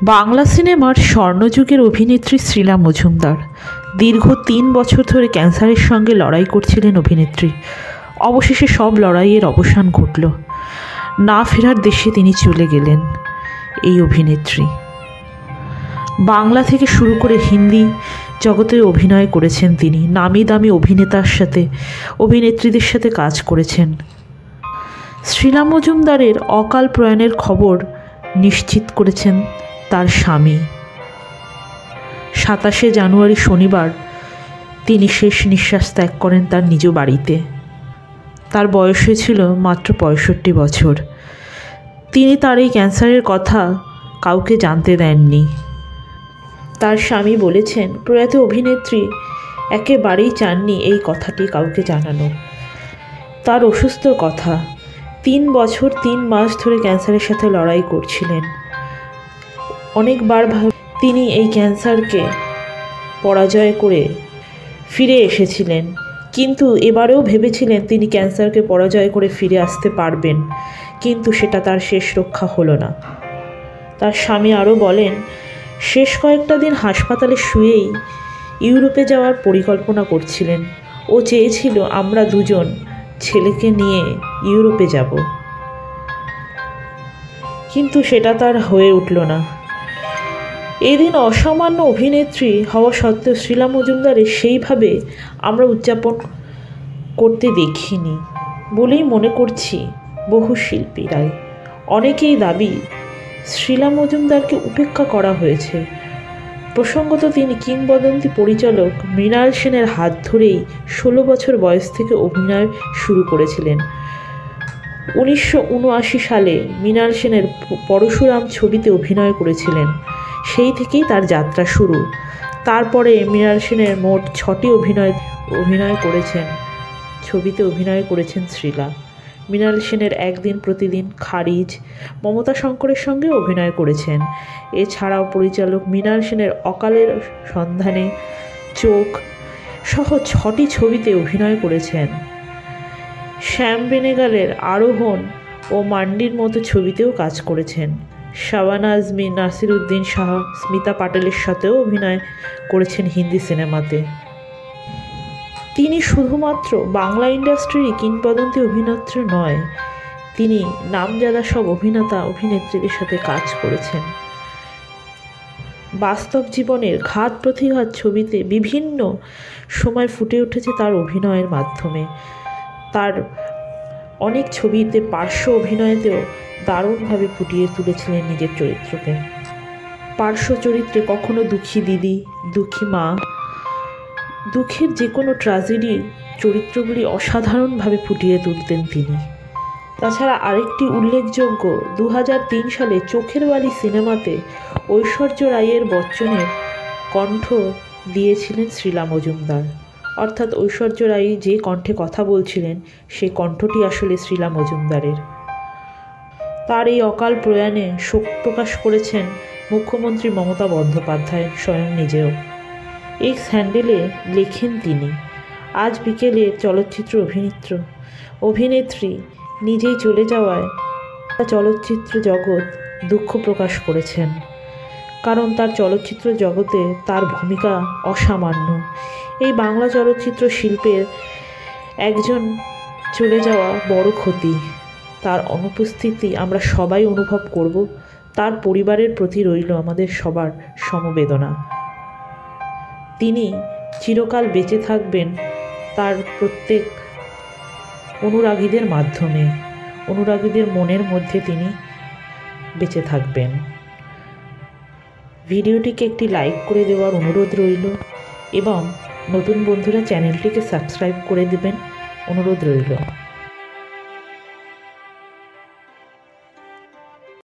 বাংলা সিনেমার স্বর্ণযুগের অভিনেত্রী শ্রীলা মজুমদার দীর্ঘ ৩ বছর ধরে ক্যান্সারের সঙ্গে লড়াই করছিলেন অভিনেত্রী। অবশেষে সব লড়াইয়ের অবসান ঘটল। না ফেরার দেশে তিনি চলে গেলেন এই অভিনেত্রী। বাংলা থেকে শুরু করে হিন্দি জগতে অভিনয় করেছেন তিনি। নামি দামি অভিনেত্রীদের সাথে কাজ করেছেন। শ্রীলা মজুমদারের অকাল প্রয়াণের খবর নিশ্চিত করেছেন তার স্বামী। ২৭শে জানুয়ারি শনিবার তিনি শেষ নিঃশ্বাস ত্যাগ করেন তার নিজ বাড়িতে। তার বয়স হয়েছিল মাত্র ৬৫ বছর। তিনি তার এই ক্যান্সারের কথা কাউকে জানতে দেননি। তার স্বামী বলেছেন, প্রয়াত অভিনেত্রী একেবারেই চাননি এই কথাটি কাউকে জানানো। তার অসুস্থ কথা। ৩ বছর ৩ মাস ধরে ক্যান্সারের সাথে লড়াই করছিলেন। অনেকবার তিনি এই ক্যান্সারকে পরাজয় করে ফিরে এসেছিলেন, কিন্তু এবারেও ভেবেছিলেন তিনি ক্যান্সারকে পরাজয় করে ফিরে আসতে পারবেন, কিন্তু সেটা তার শেষ রক্ষা হলো না। তার স্বামী আরও বলেন, শেষ কয়েকটা দিন হাসপাতালে শুয়েই ইউরোপে যাওয়ার পরিকল্পনা করছিলেন। ও চেয়েছিল আমরা দুজন ছেলেকে নিয়ে ইউরোপে যাব, কিন্তু সেটা তার হয়ে উঠল না। এদিন অসামান্য অভিনেত্রী হওয়া সত্ত্বেও শ্রীলা মজুমদারের সেইভাবে আমরা উদযাপন করতে দেখিনি বলেই মনে করছি বহু শিল্পীরাই। অনেকেই দাবি শ্রীলা মজুমদারকে উপেক্ষা করা হয়েছে। প্রসঙ্গত তিনি কিংবদন্তি পরিচালক মৃণাল সেনের হাত ধরেই ১৬ বছর বয়স থেকে অভিনয় শুরু করেছিলেন। ১৯৭৯ সালে মৃণাল সেনের পরশুরাম ছবিতে অভিনয় করেছিলেন। সেই থেকেই তার যাত্রা শুরু। তারপরে মৃণাল সেনের মোট ৬টি ছবিতে অভিনয় করেছেন শ্রীলা। মৃণাল সেনের একদিন প্রতিদিন, খারিজ, মমতা শঙ্করের সঙ্গে অভিনয় করেছেন। এছাড়াও পরিচালক মৃণাল সেনের অকালের সন্ধানে, চোখ সহ ৬টি ছবিতে অভিনয় করেছেন। শ্যাম বেনেগালের আরোহণ ও মান্ডির মতো ছবিতেও কাজ করেছেন। শাবানা আজমি, নাসিরুদ্দিন শাহ, স্মিতা পাটেলের সাথেও অভিনয় করেছেন হিন্দি সিনেমাতে। তিনি শুধুমাত্র বাংলা ইন্ডাস্ট্রির কিংবদন্তি অভিনেত্রী নয়, তিনি নামজাদা সব অভিনেতা অভিনেত্রীদের সাথে কাজ করেছেন। বাস্তব জীবনের ঘাত প্রতিঘাত ছবিতে বিভিন্ন সময় ফুটে উঠেছে তার অভিনয়ের মাধ্যমে। তার অনেক ছবিতে পার্শ্ব অভিনয়তেও দারুণভাবে ফুটিয়ে তুলেছিলেন নিজের চরিত্রকে। পার্শ্ব চরিত্রে কখনো দুঃখী দিদি, দুঃখী মা, দুঃখের যে কোনো ট্র্যাজেডি চরিত্রগুলি অসাধারণভাবে ফুটিয়ে তুলতেন তিনি। তাছাড়া আরেকটি উল্লেখযোগ্য, ২০০৩ সালে চোখের বালি সিনেমাতে ঐশ্বর্য রাইয়ের বচ্চনের কণ্ঠ দিয়েছিলেন শ্রীলা মজুমদার। অর্থাৎ ঐশ্বর্য রাই যে কণ্ঠে কথা বলছিলেন সেই কণ্ঠটি আসলে শ্রীলা মজুমদারের। তার এই অকাল প্রয়াণে শোক প্রকাশ করেছেন মুখ্যমন্ত্রী মমতা বন্দ্যোপাধ্যায় স্বয়ং নিজেও। এক্স হ্যান্ডেলে লেখেন তিনি, আজ বিকেলে চলচ্চিত্র অভিনেত্রী নিজেই চলে যাওয়ায় চলচ্চিত্র জগৎ দুঃখ প্রকাশ করেছেন। কারণ তার চলচ্চিত্র জগতে তার ভূমিকা অসামান্য। এই বাংলা চলচ্চিত্র শিল্পের একজন চলে যাওয়া বড় ক্ষতি। তার অনুপস্থিতি আমরা সবাই অনুভব করব। তার পরিবারের প্রতি রইল আমাদের সবার সমবেদনা। তিনি চিরকাল বেঁচে থাকবেন তার প্রত্যেক অনুরাগীদের মাধ্যমে, অনুরাগীদের মনের মধ্যে তিনি বেঁচে থাকবেন। ভিডিওটিকে একটি লাইক করে দেওয়ার অনুরোধ রইল এবং নতুন বন্ধুরা চ্যানেলটিকে সাবস্ক্রাইব করে দেবেন অনুরোধ রইল।